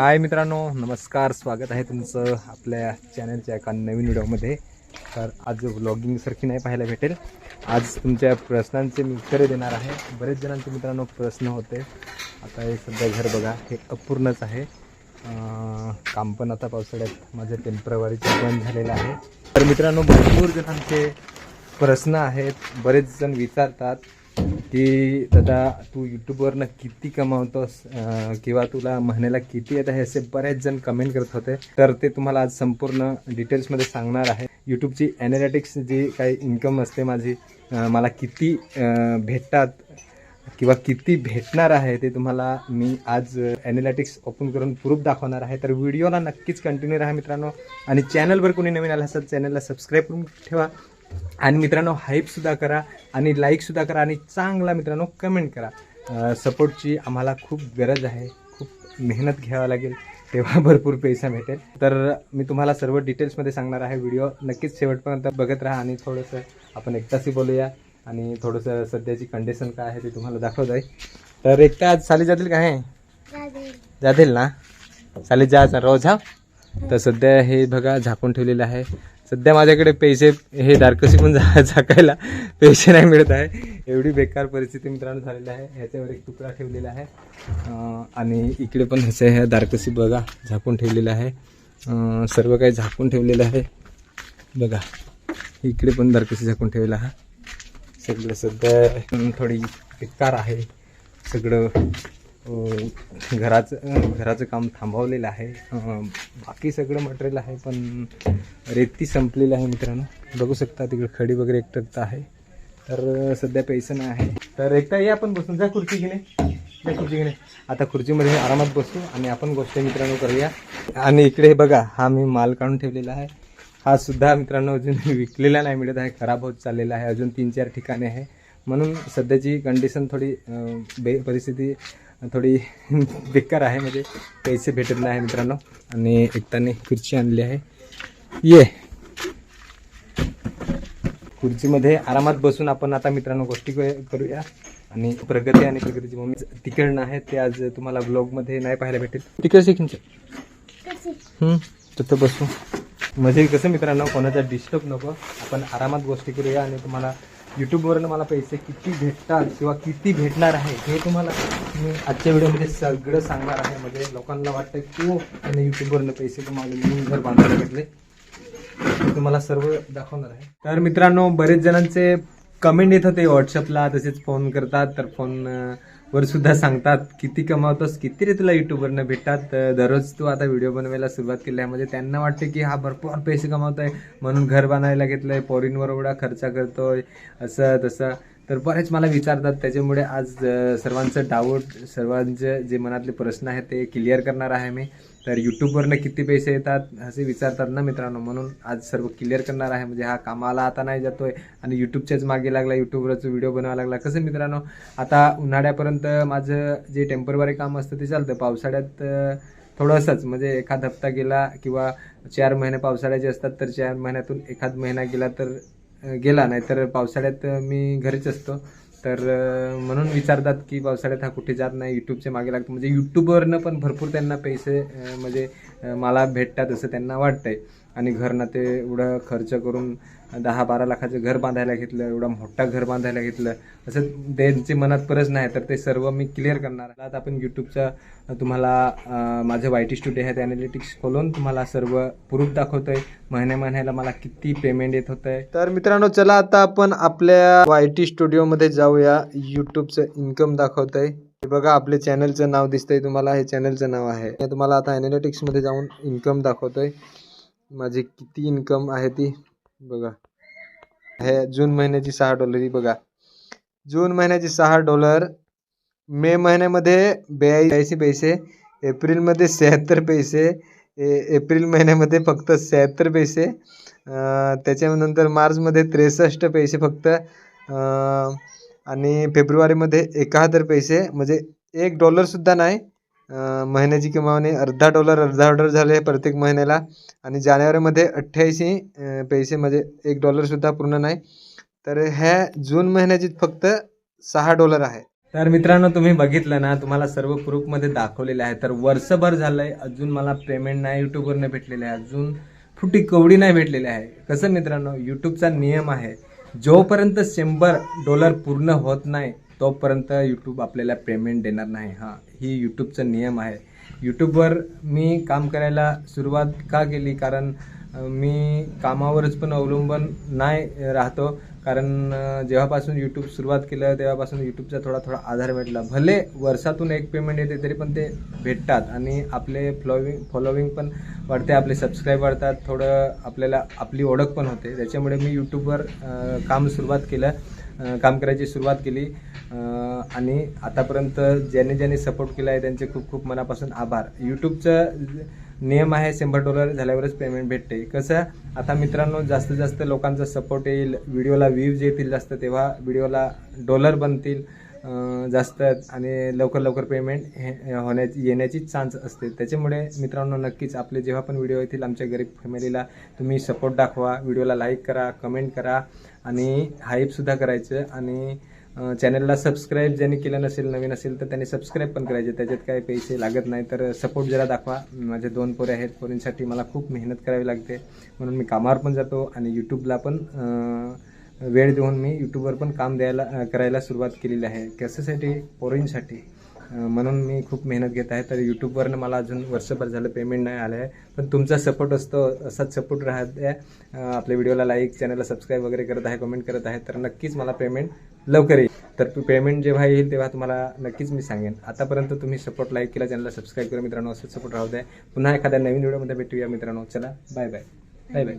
हाय मित्रांनो, नमस्कार. स्वागत आहे तुमचं आपल्या चॅनलच्या एका नवीन व्हिडिओमध्ये. तर आज व्लॉगिंगसारखी नाही पाहायला भेटेल. आज तुमच्या प्रश्नांचे मी उत्तरे देणार आहे. बरेच जणांचे मित्रांनो प्रश्न होते. आता हे सध्या घर बघा, हे अपूर्णच आहे. काम पण आता पावसाळ्यात माझं टेम्परवारीचं बंद झालेलं आहे. तर मित्रांनो, भरपूर जणांचे प्रश्न आहेत. बरेच जण विचारतात की दादा तू यूट्यूबवरनं किती कमावतोस किंवा तुला महिन्याला किती येत आहे, असे बरेच जण कमेंट करत होते. तर ते तुम्हाला आज संपूर्ण डिटेल्समध्ये सांगणार आहे. यूट्यूबची ॲनालिटिक्स जी काही इन्कम असते माझी, मला किती भेटतात किंवा किती भेटणार आहे ते तुम्हाला मी आज ॲनालिटिक्स ओपन करून प्रूफ दाखवणार आहे. तर व्हिडिओला नक्कीच कंटिन्यू राहा मित्रांनो. आणि चॅनलवर कोणी नवीन आला असेल चॅनलला सबस्क्राईब करून ठेवा. आणि मित्रांनो हाईपसुद्धा करा आणि लाईकसुद्धा करा आणि चांगला मित्रांनो कमेंट करा. सपोर्टची आम्हाला खूप गरज आहे. खूप मेहनत घ्यावं लागेल, तेव्हा भरपूर पैसा भेटेल. तर मी तुम्हाला सर्व डिटेल्समध्ये सांगणार आहे. व्हिडिओ नक्कीच शेवटपर्यंत बघत राहा आणि थोडंसं आपण एकटाशी बोलूया आणि थोडंसं सध्याची कंडिशन काय आहे ते तुम्हाला दाखवत आहे. तर एकटा आज साली जातील का? आहे जातील ना? साली जायचं रोज. हा, तर सध्या हे बघा झाकून ठेवलेलं आहे. सध्या माझ्याकडे पैसे हे दारकशी पण झाकायला पैसे नाही मिळत आहे. एवढी बेकार परिस्थिती मित्रांनो झालेली आहे. ह्याच्यावर एक तुकडा ठेवलेला आहे आणि इकडे पण ह्याचं ह्या दारकशी बघा झाकून ठेवलेलं आहे. सर्व काही झाकून ठेवलेलं आहे बघा. इकडे पण दारकशी झाकून ठेवलेलं आहे. सगळं सध्या थोडी बेकार आहे सगळं. घराचं काम थांबवलेलं आहे. बाकी सगळं मटेरियल आहे, पण रेती संपलेलं आहे मित्रांनो. बघू शकता तिकडे खडी वगैरे एकटकत आहे. तर सध्या पैसे नाही आहे. तर एकटा ये आपण बसून जा. खुर्ची घेणे आता खुर्चीमध्ये आरामात बसू आणि आपण गोष्ट मित्रांनो करूया. आणि इकडे बघा हा मी माल काढून ठेवलेला आहे. हा सुद्धा मित्रांनो अजून विकलेला नाही मिळत आहे. खराब होत चाललेला आहे. अजून 3-4 ठिकाणे आहे. म्हणून सध्याची कंडिशन थोडी परिस्थिती थोडी बेकार आहे. म्हणजे पैसे भेटत नाही आहे मित्रांनो. आणि एकट्याने खुर्ची आणली आहे. ये खुर्चीमध्ये आरामात बसून आपण आता मित्रांनो गोष्टी करूया. आणि प्रगतीची मम्मी तिकडनं आहे ते आज तुम्हाला ब्लॉगमध्ये नाही पाहायला भेटेल. तिकडे शिकून तिथं बसू म्हणजे कसं मित्रांनो, कोणाचा डिस्टर्ब नको. आपण आरामात गोष्टी करूया आणि तुम्हाला यूट्यूबवरनं मला पैसे किती भेटतात किंवा किती भेटणार आहे हे तुम्हाला मी आजच्या व्हिडिओमध्ये सगळं सांगणार आहे. म्हणजे लोकांना वाटतं की त्याने यूट्यूबवरनं पैसे कमावले, मी घर बांधायला घेतले, तुम्हाला सर्व दाखवणार आहे. तर मित्रांनो बरेच जणांचे कमेंट येत होते व्हॉट्सअपला, तसेच फोन करतात. तर फोनवर सुद्धा सांगतात किती कमावतोस, किती रे तुला यूट्यूबवरनं भेटतात. दररोज तू आता व्हिडिओ बनवायला सुरुवात केली आहे. म्हणजे त्यांना वाटते की हा भरपूर पैसे कमावतोय म्हणून घर बांधायला घेतलंय, पोरींवर एवढा खर्च करतोय, असं तसं. तर बरेच मला विचारतात. त्याच्यामुळे आज सर्वांचं डाऊट, सर्वांचे जे मनातले प्रश्न आहेत ते क्लिअर करणार आहे मी. तर यूट्यूबवरनं किती पैसे येतात असे विचारतात ना मित्रांनो, म्हणून आज सर्व क्लिअर करणार आहे. म्हणजे हा कामाला आता नाही जातोय आणि यूट्यूबच्याच मागे लागला, यूट्यूबवरच व्हिडिओ बनवायला लागला. कसं मित्रांनो, आता उन्हाळ्यापर्यंत माझं जे टेम्पररी काम असतं ते चालतं. पावसाळ्यात थोडंसंच, म्हणजे एखाद हप्ता गेला किंवा 4 महिने पावसाळ्याचे असतात, तर 4 महिन्यातून एखाद महिना गेला तर गेला, नाही तर पावसाळ्यात मी घरीच असतो. तर म्हणून विचारतात की पावसाळ्यात हा कुठे जात नाही, यूट्यूबच्या मागे लागतो. म्हणजे यूट्यूबवरनं पण भरपूर त्यांना पैसे म्हणजे मला भेटतात असं त्यांना वाटतंय. आणि घरनं ते एवढं खर्च करून 10-12 लाखाचं घर बांधायला घेतलं, एवढं मोठं घर बांधायला घेतलं, असं त्यांचे मनात परत नाही. तर ते सर्व मी क्लिअर करणार. आता आपण यूट्यूबचा तुम्हाला माझं YT स्टुडिओ आहे, ॲनालिटिक्स खोलून तुम्हाला सर्व प्रूफ दाखवतोय. महिन्याला मला किती पेमेंट येत होतंय. तर मित्रांनो चला आता आपण आपल्या YT स्टुडिओमध्ये जाऊया. यूट्यूबचं इन्कम दाखवतंय. हे बघा आपले चॅनलचं नाव दिसतंय तुम्हाला, हे चॅनलचं नाव आहे. हे तुम्हाला आता ॲनालिटिक्समध्ये जाऊन इन्कम दाखवतोय. माझी किती इन्कम आहे ती बघा. हे जून महिन्याची $6 बघा. जून महिन्याची $6, मे महिन्यामध्ये 82 पैसे, एप्रिलमध्ये 76 पैसे, एप्रिल महिन्यामध्ये फक्त 76 पैसे, त्याच्यानंतर मार्चमध्ये 63 पैसे फक्त, आणि फेब्रुवारीमध्ये 71 पैसे. म्हणजे $1 नाही. महिन्याची कमावणी $अर्धा झाले प्रत्येक महिन्याला. आणि जानेवारीमध्ये 88 पैसे, म्हणजे $1 सुद्धा पूर्ण नाही. तर ह्या जून महिन्याची फक्त $6 आहे. तर मित्रांनो तुम्ही बघितलं ना, तुम्हाला सर्व प्रूफमध्ये दाखवलेलं आहे. तर वर्षभर झालंय अजून मला पेमेंट नाही यूट्यूबवरनं भेटलेलं आहे, अजून फुटी कवडी नाही भेटलेली आहे. कसं मित्रांनो, यूट्यूबचा नियम आहे, जोपर्यंत $100 पूर्ण होत नाही तोपर्यंत यूट्यूब आपल्याला पेमेंट देणार नाही. हां, ही यूट्यूबचा नियम आहे. यूट्यूबवर मी काम करायला सुरुवात का केली, कारण मी कामावरच पण अवलंबून नाही राहतो. कारण जेव्हापासून यूट्यूब सुरुवात केलं तेव्हापासून यूट्यूबचा थोडा आधार भेटला. भले वर्षातून एक पेमेंट येते तरी पण ते भेटतात आणि आपले फॉलोविंग पण वाढते, आपले सबस्क्राईब वाढतात, थोडं आपल्याला आपली ओळख पण होते. त्याच्यामुळे मी यूट्यूबवर काम करायची सुरुवात केली आणि आतापर्यंत ज्यांनी सपोर्ट केला आहे त्यांचे खूप मनापासून आभार. यूट्यूबचं नियम आहे $100 झाल्यावरच पेमेंट भेटते. कसं आता मित्रांनो, जास्तीत जास्त लोकांचा सपोर्ट येईल, व्हिडिओला व्ह्यूज येतील जास्त, तेव्हा व्हिडिओला डॉलर बनतील जास्त आणि लवकर पेमेंट येण्याची चान्स असते. त्याच्यामुळे मित्रांनो नक्कीच आपले जेव्हा पण व्हिडिओ येतील आमच्या गरीब फॅमिलीला तुम्ही सपोर्ट दाखवा, व्हिडिओला लाईक करा, कमेंट करा आणि हाईपसुद्धा करायचं आणि चॅनलला सबस्क्राईब ज्यांनी केलं नसेल, नवीन असेल तर त्यांनी सबस्क्राईब पण करायचे. त्याच्यात काही पैसे लागत नाही. तर सपोर्ट जरा दाखवा. माझे 2 पोरे आहेत, पोरींसाठी मला खूप मेहनत करावी लागते, म्हणून मी कामावर पण जातो आणि यूट्यूबला पण वेळ देऊन मी यूट्यूबवर पण काम करायला सुरुवात केलेली आहे. कशासाठी? पोरींसाठी. म्हणून मी खूप मेहनत घेत आहे. तर यूट्यूबवरनं मला अजून वर्षभर झालं पेमेंट नाही आलं आहे, पण तुमचा सपोर्ट असतो, असाच सपोर्ट राहत आहे. आपल्या व्हिडिओला लाईक, चॅनलला सबस्क्राईब वगैरे करत आहे, कमेंट करत आहे, तर नक्कीच मला पेमेंट लवकर येईल. तर पेमेंट जेव्हा येईल तेव्हा तुम्हाला नक्कीच मी सांगेन. आतापर्यंत तुम्ही सपोर्ट, लाईक केला, चॅनलला सबस्क्राईब करा मित्रांनो. असंच सपोर्ट राहू द्या. पुन्हा एखाद्या नवीन व्हिडिओमध्ये भेटूया मित्रांनो. चला, बाय बाय.